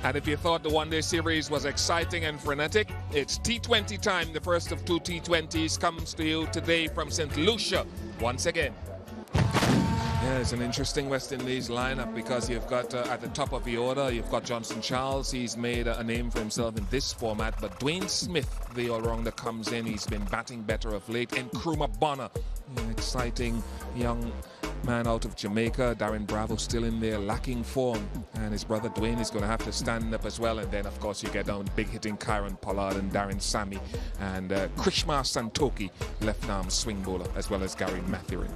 And if you thought the one-day series was exciting and frenetic, it's T20 time. The first of two T20s comes to you today from St. Lucia once again. Yeah, it's an interesting West Indies lineup because you've got at the top of the order, you've got Johnson Charles. He's made a name for himself in this format. But Dwayne Smith, the all-rounder, comes in. He's been batting better of late. And Nkrumah Bonner, an exciting young man out of Jamaica. Darren Bravo still in there, lacking form. And his brother Dwayne is going to have to stand up as well. And then, of course, you get down big hitting Kyron Pollard and Darren Sammy. And Krishma Santoki, left-arm swing bowler, as well as Gary Mathurin.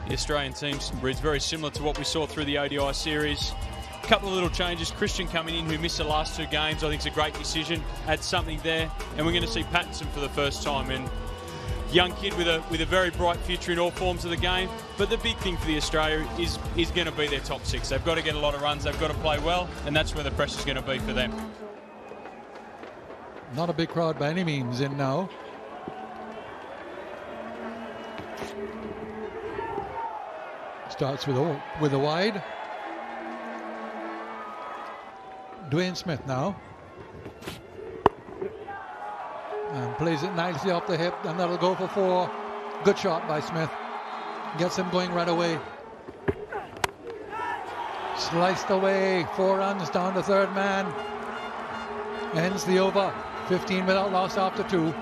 The Australian team is very similar to what we saw through the ODI series. A couple of little changes. Christian coming in, who missed the last two games. I think it's a great decision. Adds something there. And we're going to see Pattinson for the first time. And young kid with a very bright future in all forms of the game. But the big thing for the Australia is going to be their top six. They've got to get a lot of runs. They've got to play well. And that's where the pressure's going to be for them. Not a big crowd by any means in now. Starts with a wide. Dwayne Smith now. And plays it nicely off the hip, and that'll go for four. Good shot by Smith. Gets him going right away. Sliced away. 4 runs down to third man. Ends the over. 15 without loss after 2.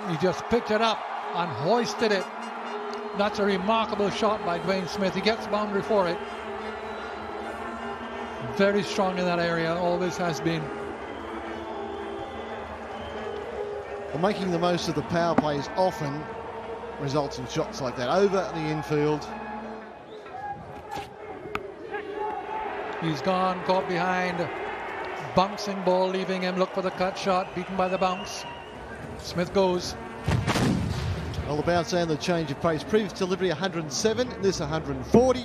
He just picked it up and hoisted it. That's a remarkable shot by Dwayne Smith. He gets boundary for it. Very strong in that area, always has been. Well, making the most of the power plays often results in shots like that. Over the infield. He's gone, caught behind. Bouncing ball, leaving him. Look for the cut shot, beaten by the bounce. Smith goes. Well, the bounce and the change of pace. Previous delivery 107, this 140.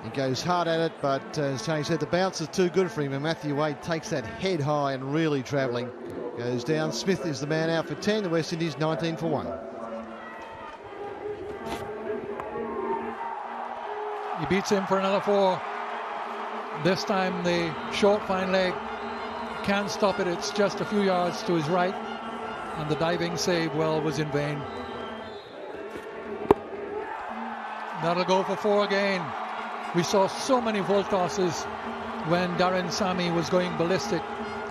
He goes hard at it, but as Tony said, the bounce is too good for him, and Matthew Wade takes that head high and really travelling. Goes down. Smith is the man out for 10. The West Indies 19 for 1. He beats him for another 4. This time the short fine leg can't stop it. It's just a few yards to his right. And the diving save, well, was in vain. That'll go for 4 again. We saw so many full tosses when Darren Sammy was going ballistic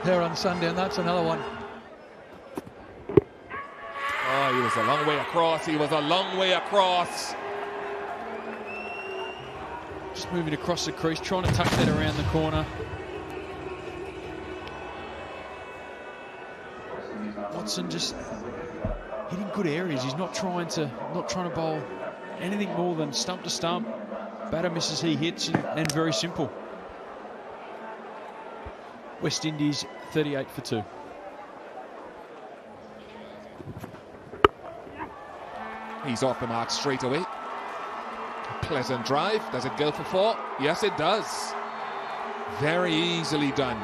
here on Sunday, and that's another one. Oh, he was a long way across. He was a long way across. Just moving across the crease, trying to tuck that around the corner. Watson just hitting good areas. He's not trying to bowl anything more than stump to stump. Batter misses, he hits, and very simple. West Indies 38 for 2. He's off the mark straight away. A pleasant drive. Does it go for 4? Yes, it does. Very easily done.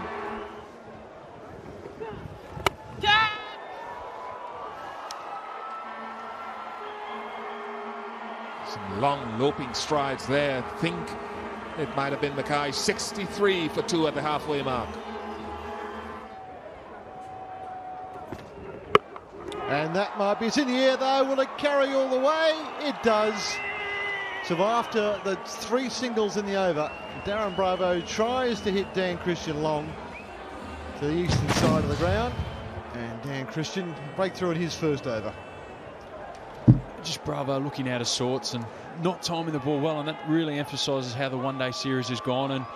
Some long loping strides there. I think it might have been Mackay. 63 for 2 at the halfway mark. And that might be, it's in the air though. Will it carry all the way? It does. So after the 3 singles in the over, Darren Bravo tries to hit Dan Christian long to the eastern side of the ground. And Dan Christian breakthrough in his first over. Just Bravo looking out of sorts and not timing the ball well, and that really emphasises how the one-day series has gone. And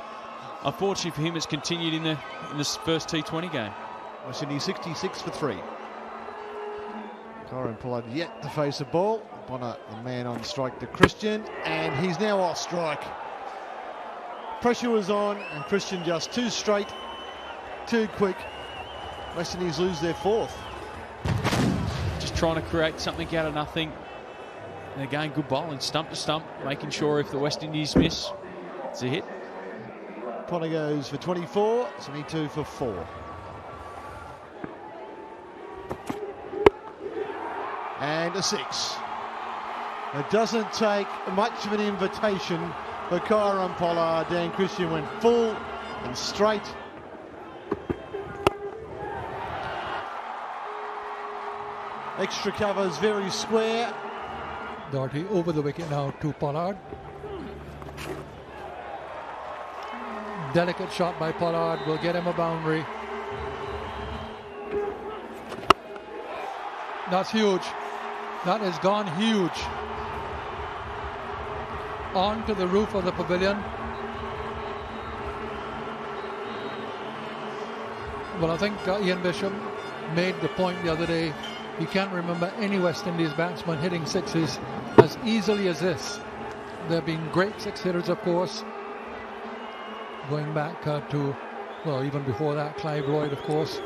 unfortunately for him, it's continued in this first T20 game. West Indies 66 for 3. Kyron Pollard yet to face a ball. Bonner, the man on strike to Christian, and he's now off strike. Pressure was on, and Christian just too straight, too quick. West Indies lose their 4th. Just trying to create something out of nothing. And again, good bowling, stump to stump, making sure if the West Indies miss, it's a hit. Bonner goes for 24, 72 for 4. and a 6. It doesn't take much of an invitation for Kieron Pollard. Dan Christian went full and straight. Extra covers very square. Doherty over the wicket now to Pollard. Delicate shot by Pollard will get him a boundary. That's huge. That has gone huge. On to the roof of the pavilion. Well, I think Ian Bishop made the point the other day. He can't remember any West Indies batsman hitting sixes as easily as this. There have been great six hitters, of course, going back to, well, even before that, Clive Lloyd, of course.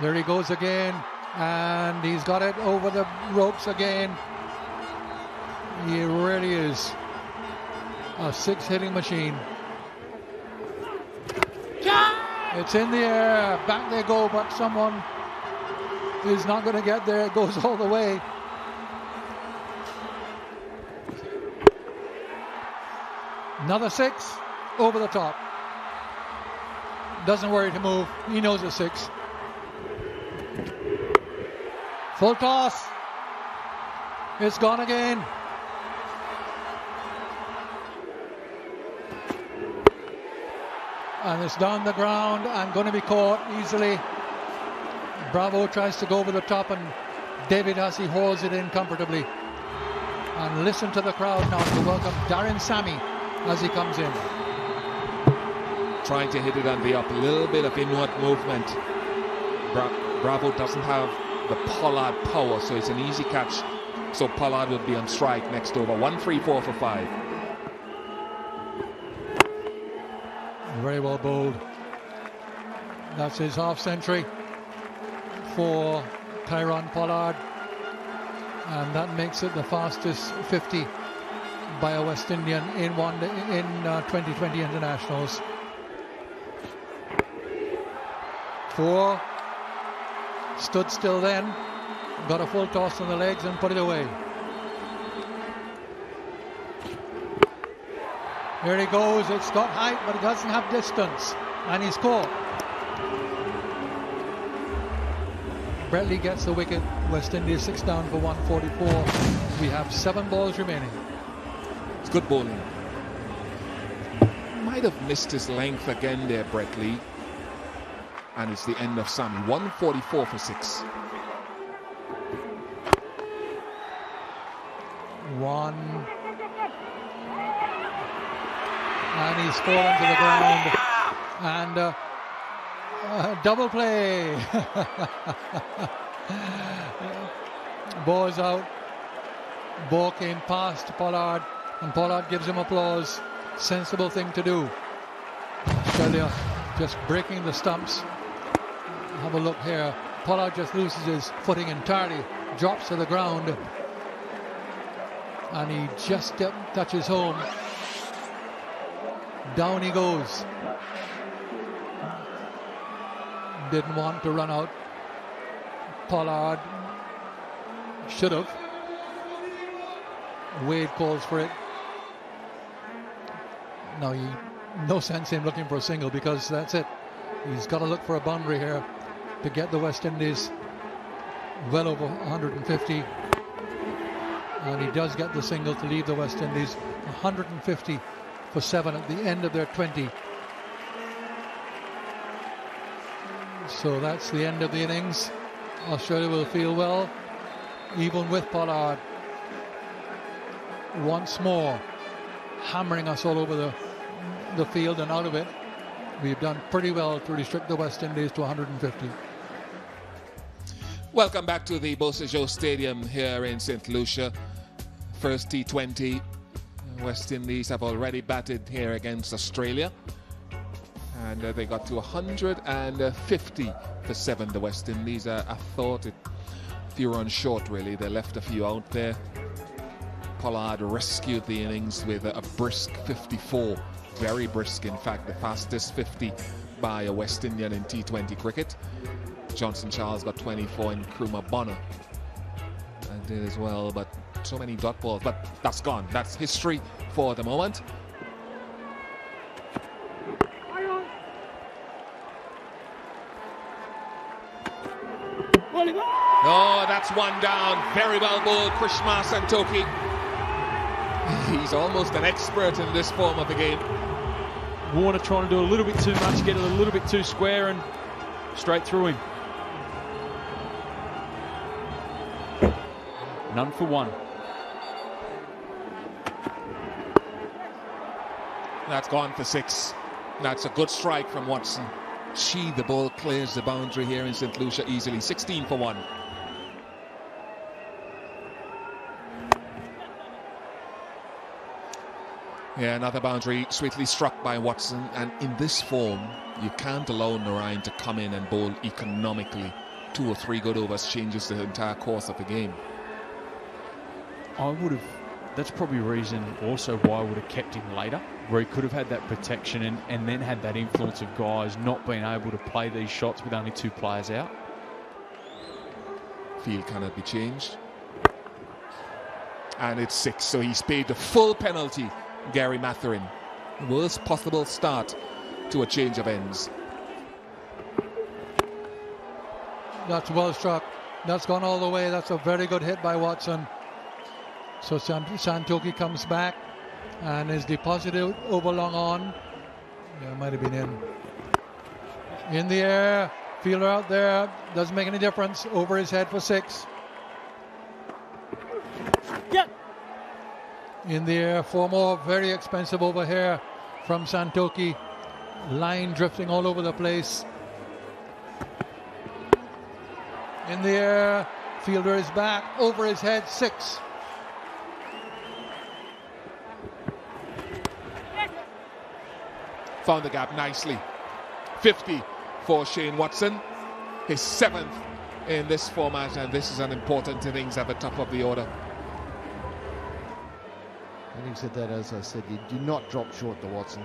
There he goes again, and he's got it over the ropes again. He really is a six-hitting machine. It's in the air, back they go, but someone is not going to get there. It goes all the way. Another 6 over the top. Doesn't worry to move. He knows it's 6. Full toss. It's gone again. And it's down the ground and going to be caught easily. Bravo tries to go over the top, and David Hussey holds it in comfortably. And listen to the crowd now to welcome Darren Sammy as he comes in. Trying to hit it on the up, a little bit of inward movement. Bravo doesn't have the Pollard power, so it's an easy catch. So Pollard would be on strike next over. 1-3-4 for 5. Very well bowled. That's his half century for Kieron Pollard, and that makes it the fastest 50 by a West Indian in 2020 internationals. 4 stood still then, got a full toss on the legs and put it away. Here he goes. It's got height, but it doesn't have distance, and he's caught. Bretley gets the wicket. West Indies 6 down for 144. We have 7 balls remaining. It's good bowling. Might have missed his length again there, Bretley. And it's the end of Sammy. 144 for 6. 1. And he's fallen to the ground. And double play. Ball is out. Ball came past Pollard, and Pollard gives him applause. Sensible thing to do. Australia just breaking the stumps. Have a look here. Pollard just loses his footing entirely, drops to the ground, and he just touches home. Down he goes. Didn't want to run out. Pollard should have. Wade calls for it. Now, no sense in looking for a single, because that's it. He's got to look for a boundary here to get the West Indies well over 150. And he does get the single to leave the West Indies 150 for 7 at the end of their 20. So that's the end of the innings. Australia will feel well, even with Pollard once more hammering us all over the field and out of it. We've done pretty well to restrict the West Indies to 150. Welcome back to the Beausejour Stadium here in St. Lucia. First T20. West Indies have already batted here against Australia. And they got to 150 for 7, the West Indies. I thought a few runs short, really. They left a few out there. Pollard rescued the innings with a brisk 54. Very brisk, in fact, the fastest 50 by a West Indian in T20 cricket. Johnson Charles got 24 and Kruma Bonner did as well, but so many dot balls. But that's gone. That's history for the moment. No, that's one down. Very well bowled, Krishma Santoki. He's almost an expert in this form of the game. Warner trying to do a little bit too much, get it a little bit too square, and straight through him. None for one. That's gone for 6. That's a good strike from Watson. The ball clears the boundary here in St. Lucia easily. 16 for 1. Yeah, another boundary sweetly struck by Watson. And in this form, you can't allow Narayan to come in and bowl economically. 2 or 3 good overs changes the entire course of the game. That's probably a reason also why I would have kept him later, where he could have had that protection and then had that influence of guys not being able to play these shots with only 2 players out. Field cannot be changed. And it's 6, so he's paid the full penalty, Gary Matherin. Worst possible start to a change of ends. That's well struck. That's gone all the way. That's a very good hit by Watson. So Santoki comes back and is deposited over long on. Yeah, might have been in the air. Fielder out there. Doesn't make any difference. Over his head for 6. Yeah. In the air. 4 more. Very expensive over here from Santoki. Line drifting all over the place. In the air. Fielder is back. Over his head. 6. Found the gap nicely. 50 for Shane Watson. His 7th in this format, and this is an important innings at the top of the order. Having said that, as I said, you do not drop short to Watson.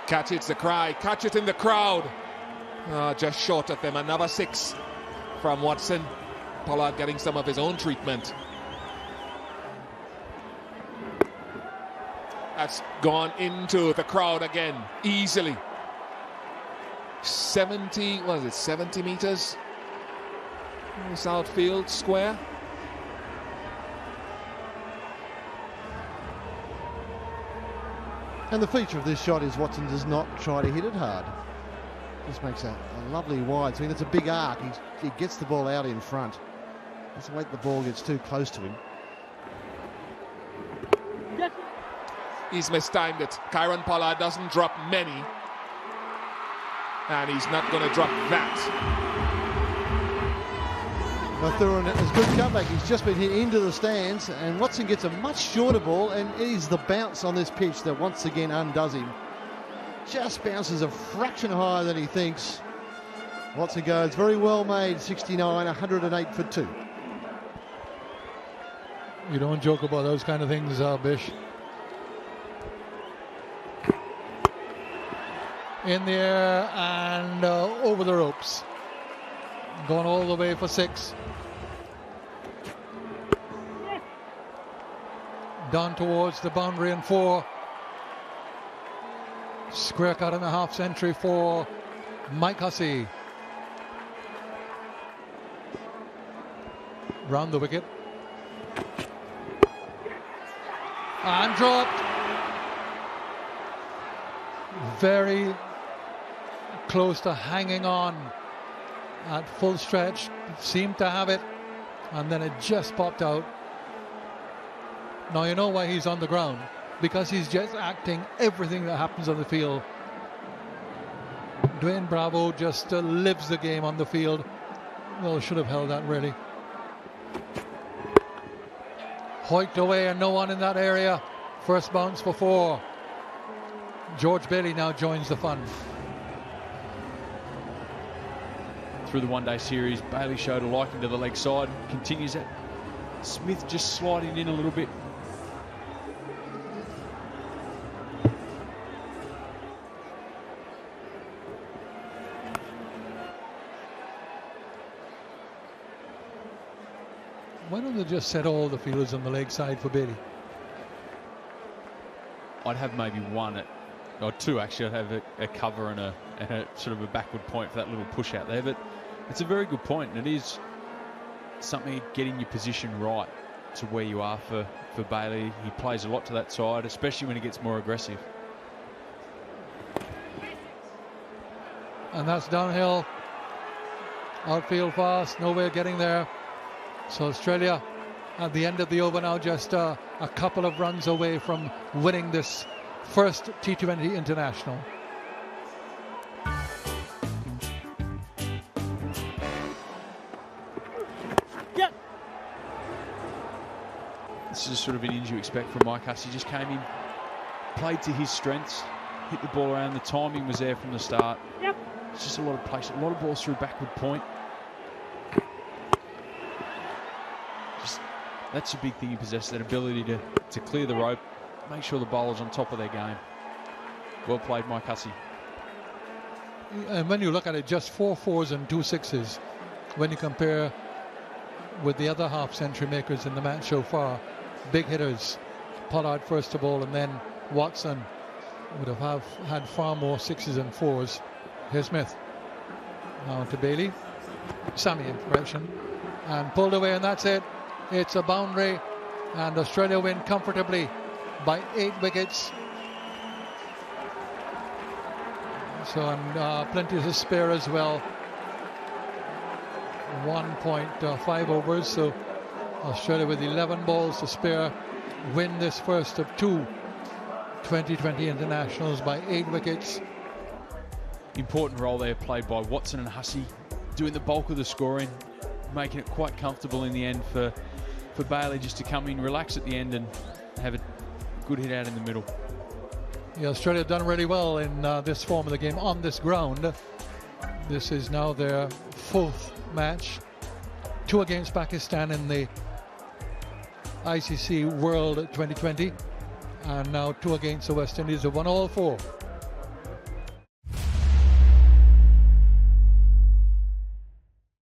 Catch it's the cry. Catch it in the crowd. Just short of them. Another 6 from Watson. Pollard getting some of his own treatment. That's gone into the crowd again, easily. 70 meters? This outfield square. And the feature of this shot is Watson does not try to hit it hard. Just makes a lovely wide swing. That's a big arc. He gets the ball out in front. Doesn't wait the ball gets too close to him. He's mistimed it. Kieron Pollard doesn't drop many. And he's not going to drop that. Matherin has good comeback. He's just been hit into the stands. And Watson gets a much shorter ball. And it is the bounce on this pitch that once again undoes him. Just bounces a fraction higher than he thinks. Watson goes very well made. 69, 108 for 2. You don't joke about those kind of things, Bish. In the air and over the ropes. Going all the way for 6. Down towards the boundary and 4. Square cut in the half century for Mike Hussey. Round the wicket. And dropped. Very close to hanging on at full stretch. Seemed to have it. And then it just popped out. Now you know why he's on the ground. Because he's just acting everything that happens on the field. Dwayne Bravo just lives the game on the field. Well, should have held that really. Hoiked away and no one in that area. First bounce for 4. George Bailey now joins the fun. Through the one-day series, Bailey showed a liking to the leg side. Continues it. Smith just sliding in a little bit. Why don't they just set all the fielders on the leg side for Bailey? I'd have maybe one or two actually. I'd have a cover and a sort of a backward point for that little push out there. But it's a very good point, and it is something getting your position right to where you are for Bailey. He plays a lot to that side, especially when he gets more aggressive. And that's downhill. Outfield fast, nowhere getting there. So Australia at the end of the over now, just a couple of runs away from winning this first T20 international. This is sort of an injury you expect from Mike Hussey. Just came in, played to his strengths, hit the ball around. The timing was there from the start. Yep. It's just a lot of patience, a lot of balls through backward point. That's a big thing you possess, that ability to clear the rope, make sure the bowler's on top of their game. Well played, Mike Hussey. And when you look at it, just 4 4s and 2 6s, when you compare with the other half-century makers in the match so far, big hitters, Pollard first of all, and then Watson would have had far more 6s and 4s. Here's Smith. Now to Bailey. Sammy in correction. And pulled away, and that's it. It's a boundary, and Australia win comfortably by 8 wickets. So, and plenty to spare as well. 1.5 overs, so Australia with 11 balls to spare win this first of 2 2020 internationals by 8 wickets. Important role there played by Watson and Hussey, doing the bulk of the scoring, making it quite comfortable in the end for Bailey just to come in, relax at the end and have a good hit out in the middle. Yeah, Australia have done really well in this form of the game on this ground. This is now their 4th match. 2 against Pakistan in the ICC World 2020, and now 2 against the West Indies. Have won all 4.